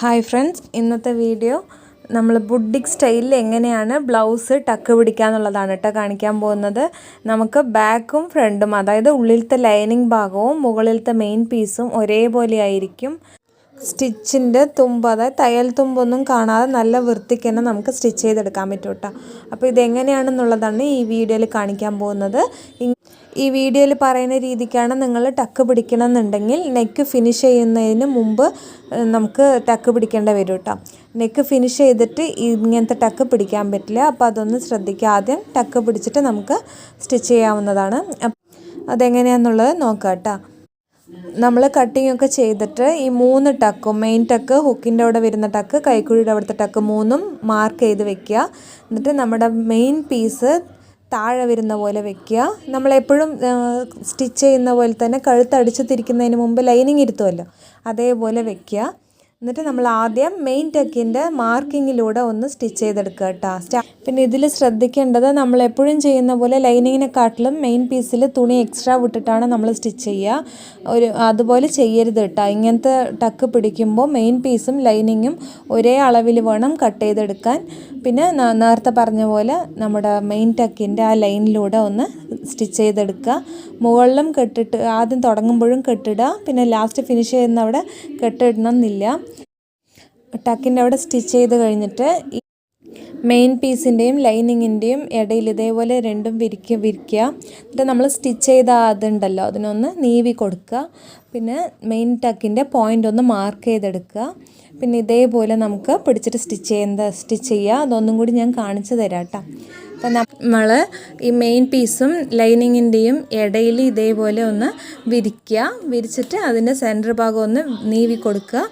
Hi friends, ഇന്നത്തെ video നമ്മൾ ബുഡിക് സ്റ്റൈലിൽ എങ്ങനെയാണ് ബ്ലൗസ് ടക്ക് പിടിക്കുക എന്നുള്ളതാണ് കേട്ടോ കാണിക്കാൻ പോകുന്നത്. നമുക്ക് ബാക്കും ഫ്രണ്ടും, അതായത് ഉള്ളിലത്തെ ലൈനിങ് ഭാഗവും മുകളിലത്തെ മെയിൻ പീസും ഒരേപോലെ ആയിരിക്കും. സ്റ്റിച്ചിൻ്റെ തുമ്പ്, അതായത് തയ്യൽ തുമ്പൊന്നും കാണാതെ നല്ല വൃത്തിക്ക് തന്നെ നമുക്ക് സ്റ്റിച്ച് ചെയ്തെടുക്കാൻ പറ്റും കേട്ടോ. അപ്പോൾ ഇതെങ്ങനെയാണെന്നുള്ളതാണ് ഈ വീഡിയോയിൽ കാണിക്കാൻ പോകുന്നത്. ഈ വീഡിയോയിൽ പറയുന്ന രീതിക്കാണ് നിങ്ങൾ ടക്ക് പിടിക്കണമെന്നുണ്ടെങ്കിൽ നെക്ക് ഫിനിഷ് ചെയ്യുന്നതിന് മുമ്പ് നമുക്ക് ടക്ക് പിടിക്കേണ്ടി വരും കേട്ടോ. നെക്ക് ഫിനിഷ് ചെയ്തിട്ട് ഇങ്ങനത്തെ ടക്ക് പിടിക്കാൻ പറ്റില്ല. അപ്പോൾ അതൊന്ന് ശ്രദ്ധിക്കുക. ആദ്യം ടക്ക് പിടിച്ചിട്ട് നമുക്ക് സ്റ്റിച്ച് ചെയ്യാവുന്നതാണ്. അതെങ്ങനെയാണെന്നുള്ളത് നോക്കാം കേട്ടോ. നമ്മൾ കട്ടിങ് ഒക്കെ ചെയ്തിട്ട് ഈ 3 ടക്കും, മെയിൻ ടക്ക്, ഹുക്കിൻ്റെ അവിടെ വരുന്ന ടക്ക്, കൈക്കുഴിയുടെ അവിടുത്തെ ടക്ക് 3ഉം മാർക്ക് ചെയ്ത് വെക്കുക. എന്നിട്ട് നമ്മുടെ മെയിൻ പീസ് താഴെ വരുന്ന പോലെ വെക്കുക. നമ്മളെപ്പോഴും സ്റ്റിച്ച് ചെയ്യുന്ന പോലെ തന്നെ കഴുത്തടിച്ച് തിരിക്കുന്നതിന് മുമ്പ് ലൈനിങ് ഇരുത്തുമല്ലോ, അതേപോലെ വെക്കുക. എന്നിട്ട് നമ്മൾ ആദ്യം മെയിൻ ടക്കിൻ്റെ മാർക്കിങ്ങിലൂടെ ഒന്ന് സ്റ്റിച്ച് ചെയ്തെടുക്കുക കേട്ടോ. പിന്നെ ഇതിൽ ശ്രദ്ധിക്കേണ്ടത്, നമ്മൾ എപ്പോഴും ചെയ്യുന്ന പോലെ ലൈനിങ്ങിനെക്കാട്ടിലും മെയിൻ പീസിൽ തുണി എക്സ്ട്രാ വിട്ടിട്ടാണ് നമ്മൾ സ്റ്റിച്ച് ചെയ്യുക. അതുപോലെ ചെയ്യരുത് കേട്ടോ. ഇങ്ങനത്തെ ടക്ക് പിടിക്കുമ്പോൾ മെയിൻ പീസും ലൈനിങ്ങും ഒരേ അളവിൽ വേണം കട്ട് ചെയ്തെടുക്കാൻ. പിന്നെ നേരത്തെ പറഞ്ഞ പോലെ നമ്മുടെ മെയിൻ ടക്കിൻ്റെ ആ ലൈനിലൂടെ ഒന്ന് സ്റ്റിച്ച് ചെയ്തെടുക്കുക. മുകളിലും കെട്ടിട്ട് ആദ്യം തുടങ്ങുമ്പോഴും കെട്ടിടുക, പിന്നെ ലാസ്റ്റ് ഫിനിഷ് ചെയ്യുന്ന അവിടെ കെട്ടിടണം എന്നില്ല. ടക്കിൻ്റെ അവിടെ സ്റ്റിച്ച് ചെയ്ത് കഴിഞ്ഞിട്ട് മെയിൻ പീസിൻ്റെയും ലൈനിങ്ങിൻ്റെയും ഇടയിൽ ഇതേപോലെ രണ്ടും വിരിക്കുക. എന്നിട്ട് നമ്മൾ സ്റ്റിച്ച് ചെയ്ത അതുണ്ടല്ലോ, അതിനൊന്ന് നീവി കൊടുക്കുക. പിന്നെ മെയിൻ ടക്കിൻ്റെ പോയിൻ്റ് ഒന്ന് മാർക്ക് ചെയ്തെടുക്കുക. പിന്നെ ഇതേപോലെ നമുക്ക് പിടിച്ചിട്ട് സ്റ്റിച്ച് ചെയ്യുക. അതൊന്നും കൂടി ഞാൻ കാണിച്ചു തരാം കേട്ടോ. അപ്പം നമ്മൾ ഈ മെയിൻ പീസും ലൈനിങ്ങിൻ്റെയും ഇടയിൽ ഇതേപോലെ ഒന്ന് വിരിച്ചിട്ട് അതിൻ്റെ സെൻറ്റർ ഭാഗം ഒന്ന് നീവി കൊടുക്കുക.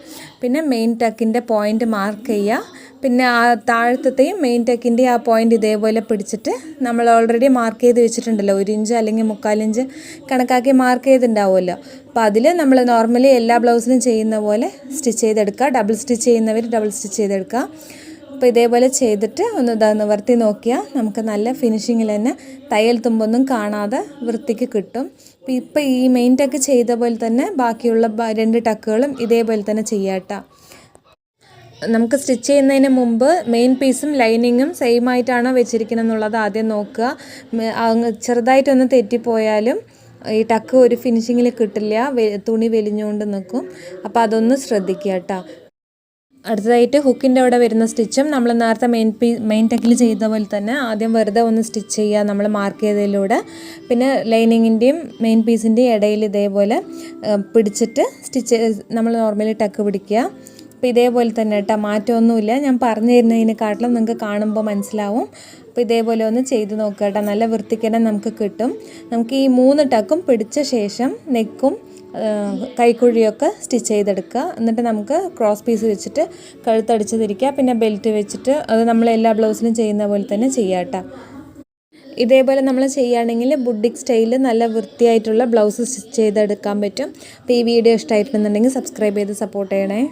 പിന്നെ മെയിൻ ടക്കിൻ്റെ പോയിൻ്റ് മാർക്ക് ചെയ്യുക. പിന്നെ ആ താഴത്തെയും മെയിൻ ടക്കിൻ്റെ ആ പോയിൻ്റ് ഇതേപോലെ പിടിച്ചിട്ട് നമ്മൾ ഓൾറെഡി മാർക്ക് ചെയ്ത് വെച്ചിട്ടുണ്ടല്ലോ, 1 ഇഞ്ച് അല്ലെങ്കിൽ 3/4 ഇഞ്ച് കണക്കാക്കി മാർക്ക് ചെയ്തിട്ടുണ്ടാവുമല്ലോ. അപ്പോൾ അതിൽ നമ്മൾ നോർമലി എല്ലാ ബ്ലൗസിലും ചെയ്യുന്ന പോലെ സ്റ്റിച്ച് ചെയ്തെടുക്കുക. ഡബിൾ സ്റ്റിച്ച് ചെയ്യുന്നവർ ഡബിൾ സ്റ്റിച്ച് ചെയ്തെടുക്കുക. അപ്പോൾ ഇതേപോലെ ചെയ്തിട്ട് ഒന്ന് നിവർത്തി നോക്കിയാൽ നമുക്ക് നല്ല ഫിനിഷിങ്ങിൽ തന്നെ തയ്യൽ തുമ്പൊന്നും കാണാതെ വൃത്തിക്ക് കിട്ടും. ഇപ്പോൾ ഈ മെയിൻ ടക്ക് ചെയ്ത പോലെ തന്നെ ബാക്കിയുള്ള 2 ടക്കുകളും ഇതേപോലെ തന്നെ ചെയ്യാം കേട്ടോ. നമുക്ക് സ്റ്റിച്ച് ചെയ്യുന്നതിന് മുമ്പ് മെയിൻ പീസും ലൈനിങ്ങും സെയിം ആയിട്ടാണോ വെച്ചിരിക്കുന്നത് എന്നുള്ളത് ആദ്യം നോക്കുക. ചെറുതായിട്ടൊന്ന് തെറ്റിപ്പോയാലും ഈ ടക്ക് ഒരു ഫിനിഷിങ്ങിൽ കിട്ടില്ല, തുണി വലിഞ്ഞുകൊണ്ട് നിൽക്കും. അപ്പോൾ അതൊന്ന് ശ്രദ്ധിക്കുക കേട്ടോ. അടുത്തതായിട്ട് ഹുക്കിൻ്റെ അവിടെ വരുന്ന സ്റ്റിച്ചും നമ്മൾ നേരത്തെ മെയിൻ ടക്കിൽ ചെയ്ത പോലെ തന്നെ ആദ്യം വെറുതെ ഒന്ന് സ്റ്റിച്ച് ചെയ്യുക നമ്മൾ മാർക്ക് ചെയ്തതിലൂടെ. പിന്നെ ലൈനിങ്ങിൻ്റെയും മെയിൻ പീസിൻ്റെയും ഇടയിൽ ഇതേപോലെ പിടിച്ചിട്ട് നമ്മൾ നോർമലി ടക്ക് പിടിക്കുക. അപ്പോൾ ഇതേപോലെ തന്നെ കേട്ടോ, മാറ്റമൊന്നുമില്ല. ഞാൻ പറഞ്ഞു തരുന്നതിനെക്കാട്ടിലും നിങ്ങൾക്ക് കാണുമ്പോൾ മനസ്സിലാവും. അപ്പോൾ ഇതേപോലെ ഒന്ന് ചെയ്ത് നോക്കുക കേട്ടോ. നല്ല വൃത്തിക്ക് തന്നെ നമുക്ക് കിട്ടും. നമുക്ക് ഈ 3 ടക്കും പിടിച്ച ശേഷം നെക്കും കൈക്കുഴിയൊക്കെ സ്റ്റിച്ച് ചെയ്തെടുക്കുക. എന്നിട്ട് നമുക്ക് ക്രോസ് പീസ് വെച്ചിട്ട് കഴുത്തടിച്ച് തിരിക്കുക. പിന്നെ ബെൽറ്റ് വെച്ചിട്ട് അത് നമ്മൾ എല്ലാ ബ്ലൗസിലും ചെയ്യുന്ന പോലെ തന്നെ ചെയ്യാം കേട്ടോ. ഇതേപോലെ നമ്മൾ ചെയ്യുകയാണെങ്കിൽ ബുഡിക് സ്റ്റൈലിൽ നല്ല വൃത്തിയായിട്ടുള്ള ബ്ലൗസ് സ്റ്റിച്ച് ചെയ്തെടുക്കാൻ പറ്റും. അപ്പോൾ ഈ വീഡിയോ ഇഷ്ടമായിട്ടുണ്ടെന്നുണ്ടെങ്കിൽ സബ്സ്ക്രൈബ് ചെയ്ത് സപ്പോർട്ട് ചെയ്യണേ.